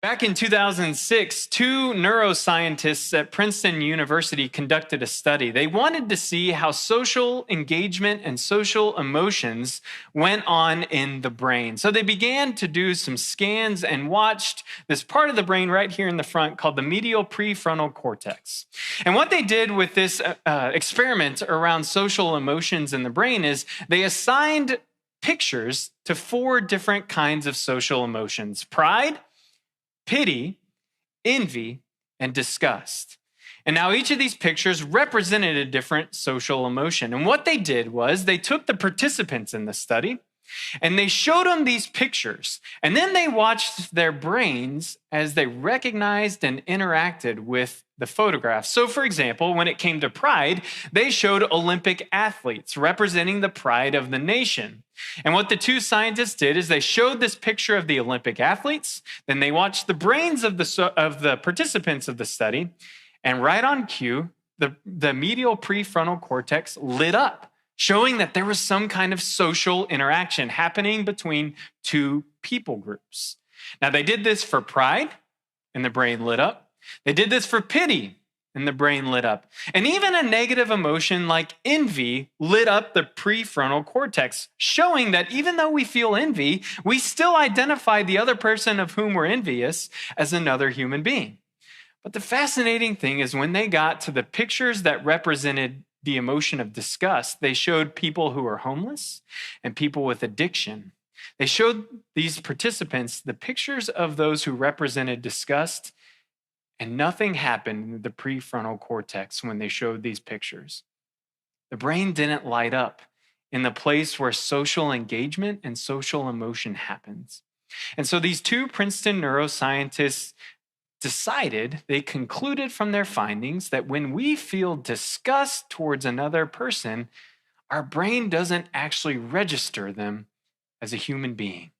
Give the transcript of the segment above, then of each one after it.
Back in 2006, two neuroscientists at Princeton University conducted a study. They wanted to see how social engagement and social emotions went on in the brain. So they began to do some scans and watched this part of the brain right here in the front called the medial prefrontal cortex. And what they did with this experiment around social emotions in the brain is they assigned pictures to four different kinds of social emotions: pride, pity, envy, and disgust. And now each of these pictures represented a different social emotion. And what they did was they took the participants in the study and they showed them these pictures. And then they watched their brains as they recognized and interacted with the photographs. So, for example, when it came to pride, they showed Olympic athletes representing the pride of the nation. And what the two scientists did is they showed this picture of the Olympic athletes, then they watched the brains of the participants of the study, and right on cue, the medial prefrontal cortex lit up, showing that there was some kind of social interaction happening between two people groups. Now, they did this for pride, and the brain lit up. They did this for pity, and the brain lit up. And even a negative emotion like envy lit up the prefrontal cortex, showing that even though we feel envy, we still identify the other person of whom we're envious as another human being. But the fascinating thing is when they got to the pictures that represented the emotion of disgust, they showed people who were homeless and people with addiction. They showed these participants the pictures of those who represented disgust, and nothing happened in the prefrontal cortex when they showed these pictures. The brain didn't light up in the place where social engagement and social emotion happens. And so these two Princeton neuroscientists they concluded from their findings that when we feel disgust towards another person, our brain doesn't actually register them as a human being,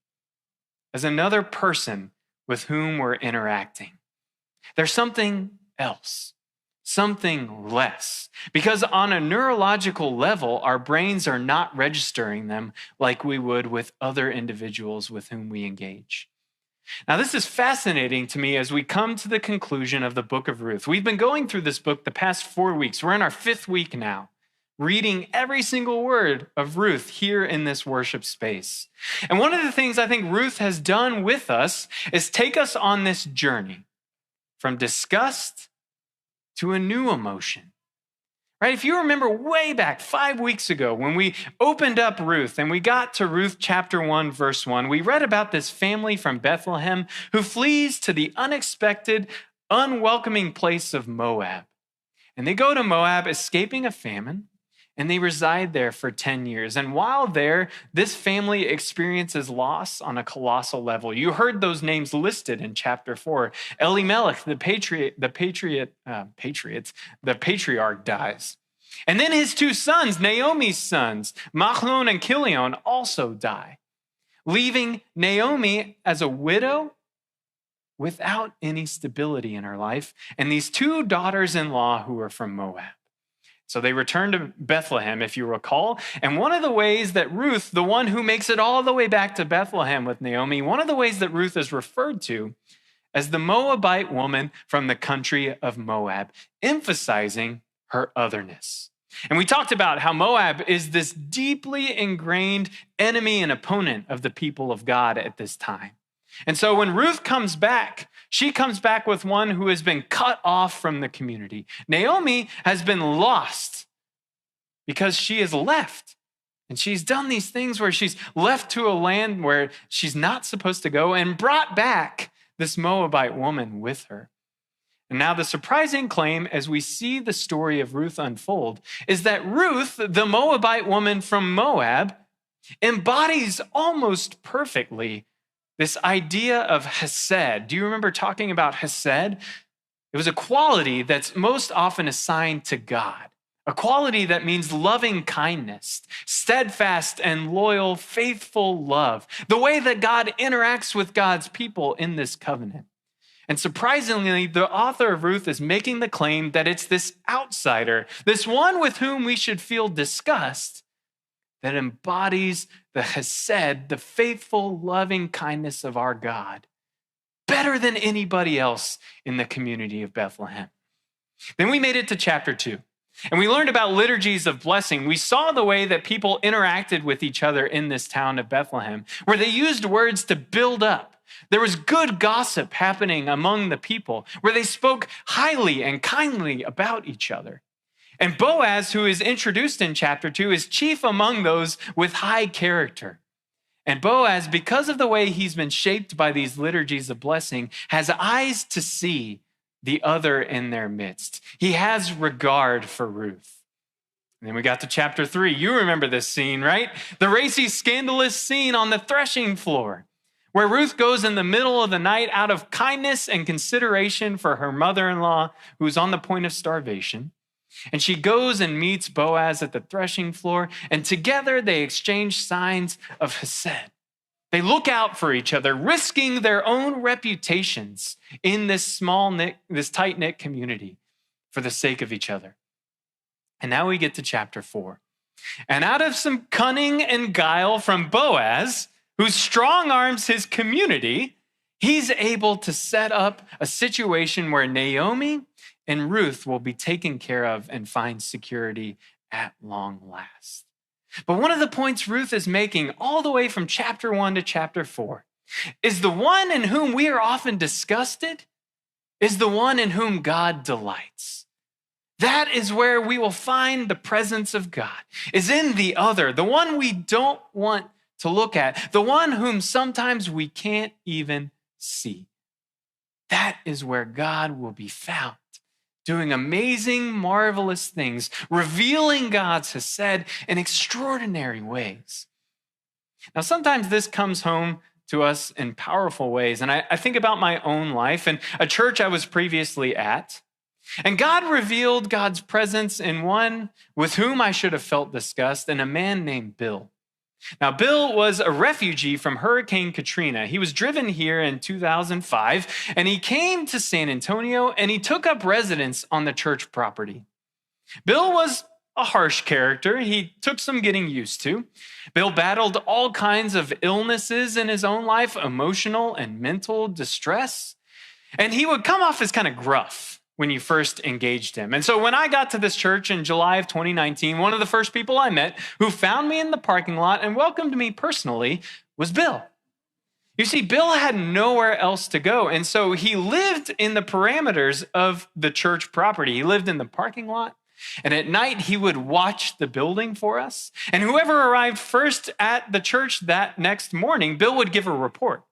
as another person with whom we're interacting. There's something else, something less, because on a neurological level, our brains are not registering them like we would with other individuals with whom we engage. Now, this is fascinating to me as we come to the conclusion of the book of Ruth. We've been going through this book the past 4 weeks. We're in our 5th week now, reading every single word of Ruth here in this worship space. And one of the things I think Ruth has done with us is take us on this journey from disgust to a new emotion. Right? If you remember way back 5 weeks ago when we opened up Ruth and we got to Ruth chapter 1, verse 1, we read about this family from Bethlehem who flees to the unexpected, unwelcoming place of Moab. And they go to Moab escaping a famine, and they reside there for 10 years. And while there, this family experiences loss on a colossal level. You heard those names listed in chapter 4. Elimelech, the patriarch dies. And then his two sons, Naomi's sons, Machlon and Kilion, also die, leaving Naomi as a widow without any stability in her life, and these two daughters-in-law who are from Moab. So they return to Bethlehem, if you recall. And one of the ways that Ruth, the one who makes it all the way back to Bethlehem with Naomi, one of the ways that Ruth is referred to as the Moabite woman from the country of Moab, emphasizing her otherness. And we talked about how Moab is this deeply ingrained enemy and opponent of the people of God at this time. And so when Ruth comes back, she comes back with one who has been cut off from the community. Naomi has been lost because she has left. And she's done these things where she's left to a land where she's not supposed to go and brought back this Moabite woman with her. And now the surprising claim as we see the story of Ruth unfold is that Ruth, the Moabite woman from Moab, embodies almost perfectly this idea of hesed. Do you remember talking about hesed? It was a quality that's most often assigned to God, a quality that means loving kindness, steadfast and loyal, faithful love, the way that God interacts with God's people in this covenant. And surprisingly, the author of Ruth is making the claim that it's this outsider, this one with whom we should feel disgust, that embodies the hesed, the faithful, loving kindness of our God better than anybody else in the community of Bethlehem. Then we made it to chapter 2. And we learned about liturgies of blessing. We saw the way that people interacted with each other in this town of Bethlehem, where they used words to build up. There was good gossip happening among the people, where they spoke highly and kindly about each other. And Boaz, who is introduced in chapter 2, is chief among those with high character. And Boaz, because of the way he's been shaped by these liturgies of blessing, has eyes to see the other in their midst. He has regard for Ruth. And then we got to chapter 3. You remember this scene, right? The racy, scandalous scene on the threshing floor, where Ruth goes in the middle of the night out of kindness and consideration for her mother-in-law, who's on the point of starvation. And she goes and meets Boaz at the threshing floor, and together they exchange signs of hesed. They look out for each other, risking their own reputations in this tight-knit community for the sake of each other. And now we get to chapter 4. And out of some cunning and guile from Boaz, who strong arms his community, he's able to set up a situation where Naomi and Ruth will be taken care of and find security at long last. But one of the points Ruth is making all the way from chapter 1 to chapter 4 is the one in whom we are often disgusted is the one in whom God delights. That is where we will find the presence of God, is in the other, the one we don't want to look at, the one whom sometimes we can't even see. That is where God will be found, doing amazing, marvelous things, revealing God's hesed in extraordinary ways. Now, sometimes this comes home to us in powerful ways. And I think about my own life and a church I was previously at. And God revealed God's presence in one with whom I should have felt disgust, and a man named Bill. Now, Bill was a refugee from Hurricane Katrina. He was driven here in 2005, and he came to San Antonio, and he took up residence on the church property. Bill was a harsh character. He took some getting used to. Bill battled all kinds of illnesses in his own life, emotional and mental distress, and he would come off as kind of gruff when you first engaged him. And so when I got to this church in July of 2019, one of the first people I met who found me in the parking lot and welcomed me personally was Bill. You see, Bill had nowhere else to go. And so he lived in the parameters of the church property. He lived in the parking lot. And at night, he would watch the building for us. And whoever arrived first at the church that next morning, Bill would give a report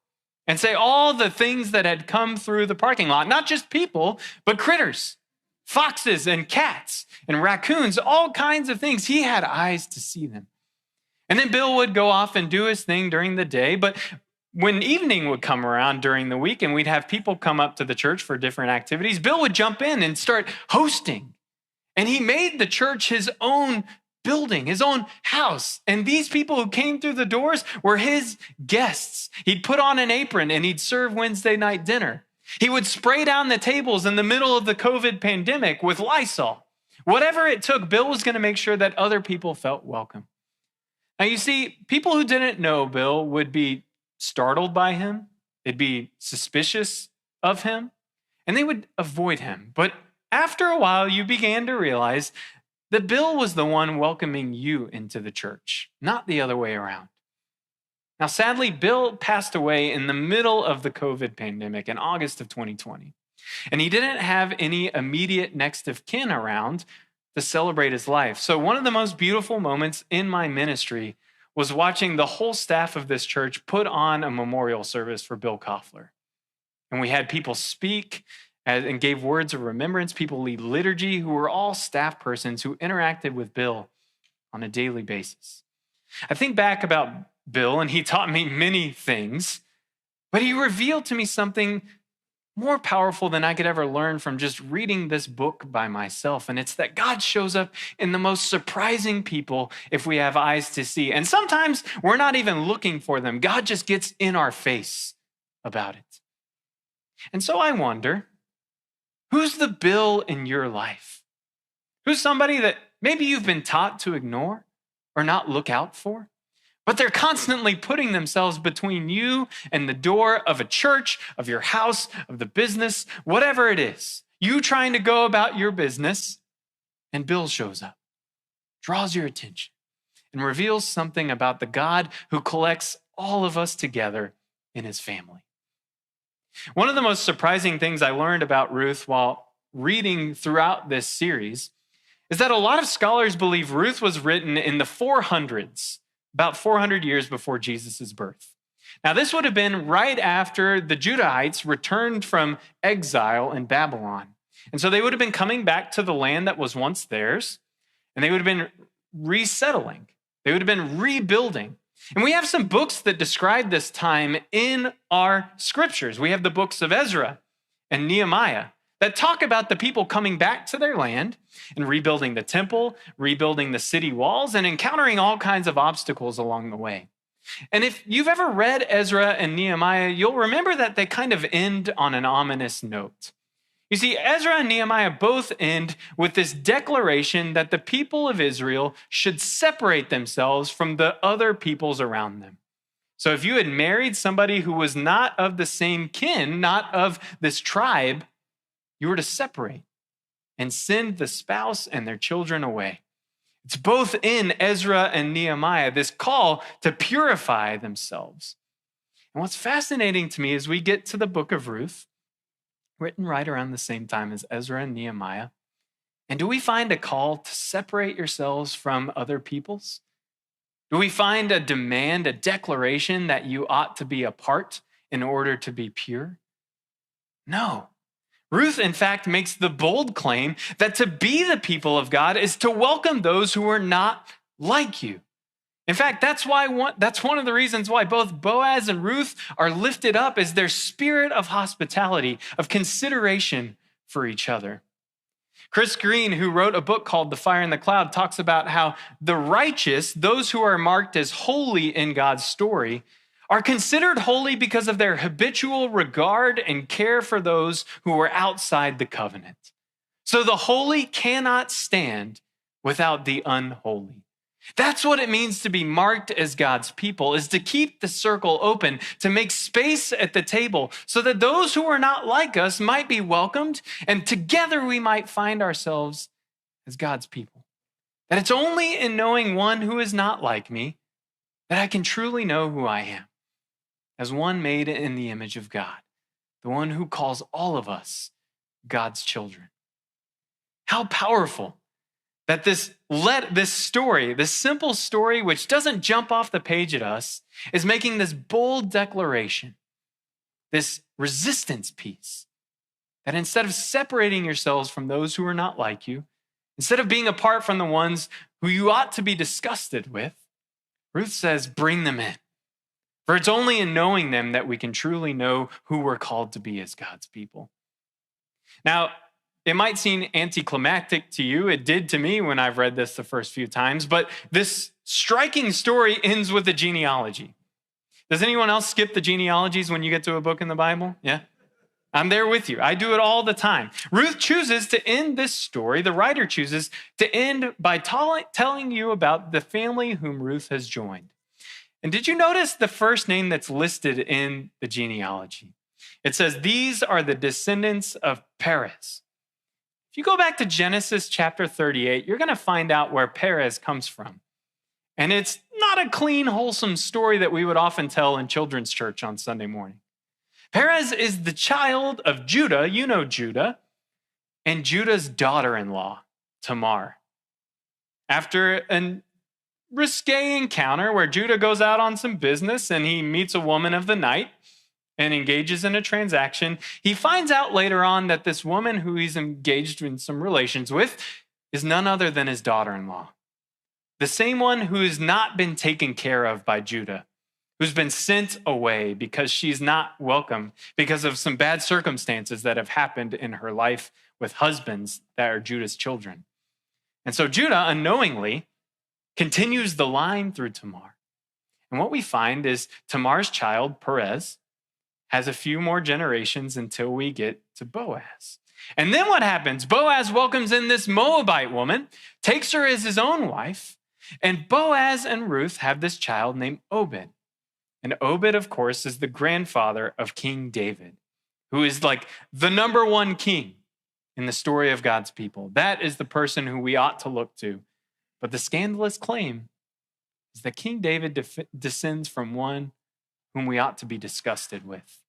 and say all the things that had come through the parking lot, not just people, but critters, foxes and cats and raccoons, all kinds of things. He had eyes to see them. And then Bill would go off and do his thing during the day. But when evening would come around during the week and we'd have people come up to the church for different activities, Bill would jump in and start hosting. And he made the church his own building, his own house. And these people who came through the doors were his guests. He'd put on an apron and he'd serve Wednesday night dinner. He would spray down the tables in the middle of the COVID pandemic with Lysol. Whatever it took, Bill was going to make sure that other people felt welcome. Now, you see, people who didn't know Bill would be startled by him. They'd be suspicious of him, and they would avoid him. But after a while, you began to realize that Bill was the one welcoming you into the church, not the other way around. Now, sadly, Bill passed away in the middle of the COVID pandemic in August of 2020. And he didn't have any immediate next of kin around to celebrate his life. So one of the most beautiful moments in my ministry was watching the whole staff of this church put on a memorial service for Bill Koffler. And we had people speak and gave words of remembrance. People lead liturgy who were all staff persons who interacted with Bill on a daily basis. I think back about Bill, and he taught me many things, but he revealed to me something more powerful than I could ever learn from just reading this book by myself. And it's that God shows up in the most surprising people if we have eyes to see. And sometimes we're not even looking for them. God just gets in our face about it. And so I wonder, who's the Bill in your life? Who's somebody that maybe you've been taught to ignore or not look out for? But they're constantly putting themselves between you and the door of a church, of your house, of the business, whatever it is. You trying to go about your business, and Bill shows up, draws your attention, and reveals something about the God who collects all of us together in his family. One of the most surprising things I learned about Ruth while reading throughout this series is that a lot of scholars believe Ruth was written in the 400s, about 400 years before Jesus' birth. Now, this would have been right after the Judahites returned from exile in Babylon. And so they would have been coming back to the land that was once theirs, and they would have been resettling. They would have been rebuilding. And we have some books that describe this time in our scriptures. We have the books of Ezra and Nehemiah that talk about the people coming back to their land and rebuilding the temple, rebuilding the city walls, and encountering all kinds of obstacles along the way. And if you've ever read Ezra and Nehemiah, you'll remember that they kind of end on an ominous note. You see, Ezra and Nehemiah both end with this declaration that the people of Israel should separate themselves from the other peoples around them. So if you had married somebody who was not of the same kin, not of this tribe, you were to separate and send the spouse and their children away. It's both in Ezra and Nehemiah, this call to purify themselves. And what's fascinating to me is we get to the book of Ruth, written right around the same time as Ezra and Nehemiah. And do we find a call to separate yourselves from other peoples? Do we find a demand, a declaration that you ought to be apart in order to be pure? No. Ruth, in fact, makes the bold claim that to be the people of God is to welcome those who are not like you. In fact, that's one of the reasons why both Boaz and Ruth are lifted up, is their spirit of hospitality, of consideration for each other. Chris Green, who wrote a book called The Fire in the Cloud, talks about how the righteous, those who are marked as holy in God's story, are considered holy because of their habitual regard and care for those who are outside the covenant. So the holy cannot stand without the unholy. That's what it means to be marked as God's people, is to keep the circle open, to make space at the table so that those who are not like us might be welcomed, and together we might find ourselves as God's people. That it's only in knowing one who is not like me that I can truly know who I am, as one made in the image of God, the one who calls all of us God's children. How powerful that this story, this simple story, which doesn't jump off the page at us, is making this bold declaration, this resistance piece, that instead of separating yourselves from those who are not like you, instead of being apart from the ones who you ought to be disgusted with, Ruth says, bring them in. For it's only in knowing them that we can truly know who we're called to be as God's people. Now, it might seem anticlimactic to you. It did to me when I've read this the first few times, but this striking story ends with a genealogy. Does anyone else skip the genealogies when you get to a book in the Bible? Yeah? I'm there with you. I do it all the time. Ruth chooses to end this story, the writer chooses to end by telling you about the family whom Ruth has joined. And did you notice the first name that's listed in the genealogy? It says, these are the descendants of Perez. If you go back to Genesis chapter 38, you're going to find out where Perez comes from. And it's not a clean, wholesome story that we would often tell in children's church on Sunday morning. Perez is the child of Judah, you know Judah, and Judah's daughter-in-law, Tamar. After a risque encounter where Judah goes out on some business and he meets a woman of the night and engages in a transaction, he finds out later on that this woman who he's engaged in some relations with is none other than his daughter-in-law. The same one who has not been taken care of by Judah, who's been sent away because she's not welcome because of some bad circumstances that have happened in her life with husbands that are Judah's children. And so Judah unknowingly continues the line through Tamar. And what we find is Tamar's child, Perez, has a few more generations until we get to Boaz. And then what happens? Boaz welcomes in this Moabite woman, takes her as his own wife, And Boaz and Ruth have this child named Obed. And Obed, of course, is the grandfather of King David, who is like the number one king in the story of God's people. That is the person who we ought to look to. But the scandalous claim is that King David descends from one whom we ought to be disgusted with.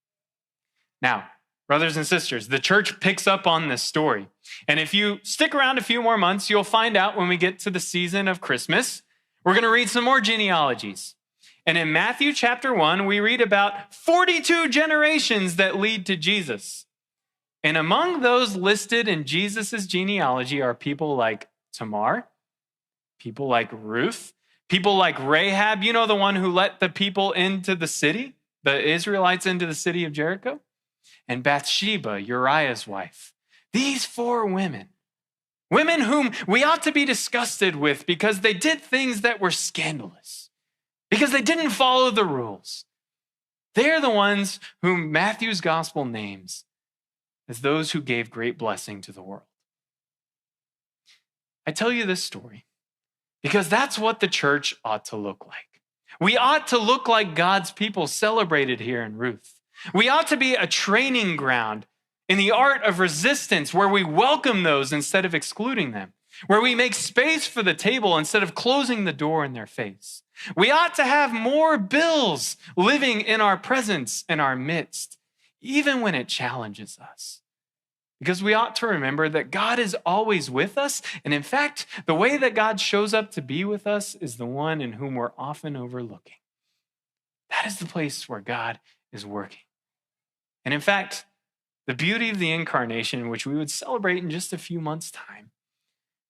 Now, brothers and sisters, the church picks up on this story. And if you stick around a few more months, you'll find out when we get to the season of Christmas, we're going to read some more genealogies. And in Matthew chapter 1, we read about 42 generations that lead to Jesus. And among those listed in Jesus' genealogy are people like Tamar, people like Ruth, people like Rahab, you know, the one who let the people into the city, the Israelites into the city of Jericho, and Bathsheba, Uriah's wife. These 4 women whom we ought to be disgusted with because they did things that were scandalous, because they didn't follow the rules. They're the ones whom Matthew's gospel names as those who gave great blessing to the world. I tell you this story because that's what the church ought to look like. We ought to look like God's people celebrated here in Ruth. We ought to be a training ground in the art of resistance where we welcome those instead of excluding them, where we make space for the table instead of closing the door in their face. We ought to have more bills living in our presence, in our midst, even when it challenges us. Because we ought to remember that God is always with us. And in fact, the way that God shows up to be with us is the one in whom we're often overlooking. That is the place where God is working. And in fact, the beauty of the incarnation, which we would celebrate in just a few months' time,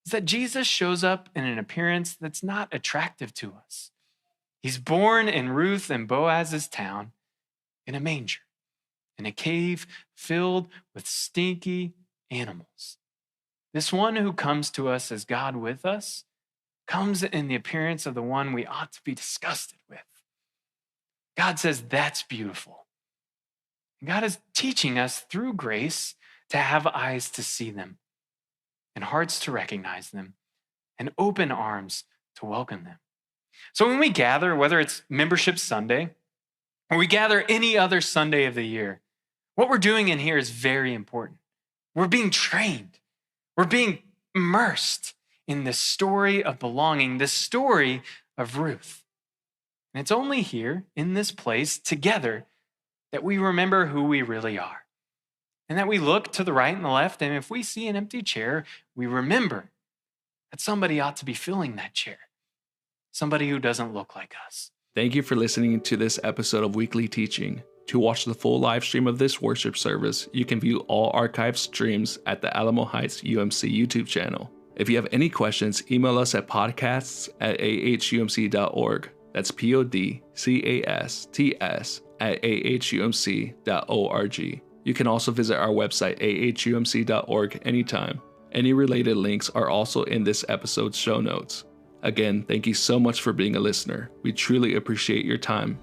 is that Jesus shows up in an appearance that's not attractive to us. He's born in Ruth and Boaz's town in a manger, in a cave filled with stinky animals. This one who comes to us as God with us comes in the appearance of the one we ought to be disgusted with. God says that's beautiful. God is teaching us through grace to have eyes to see them and hearts to recognize them and open arms to welcome them. So when we gather, whether it's Membership Sunday or we gather any other Sunday of the year, what we're doing in here is very important. We're being trained. We're being immersed in this story of belonging, this story of Ruth. And it's only here in this place together that we remember who we really are. And that we look to the right and the left, and if we see an empty chair, we remember that somebody ought to be filling that chair. Somebody who doesn't look like us. Thank you for listening to this episode of Weekly Teaching. To watch the full live stream of this worship service, you can view all archived streams at the Alamo Heights UMC YouTube channel. If you have any questions, email us at podcasts@ahumc.org. That's podcasts@ahumc.org. You can also visit our website, ahumc.org, anytime. Any related links are also in this episode's show notes. Again, thank you so much for being a listener. We truly appreciate your time.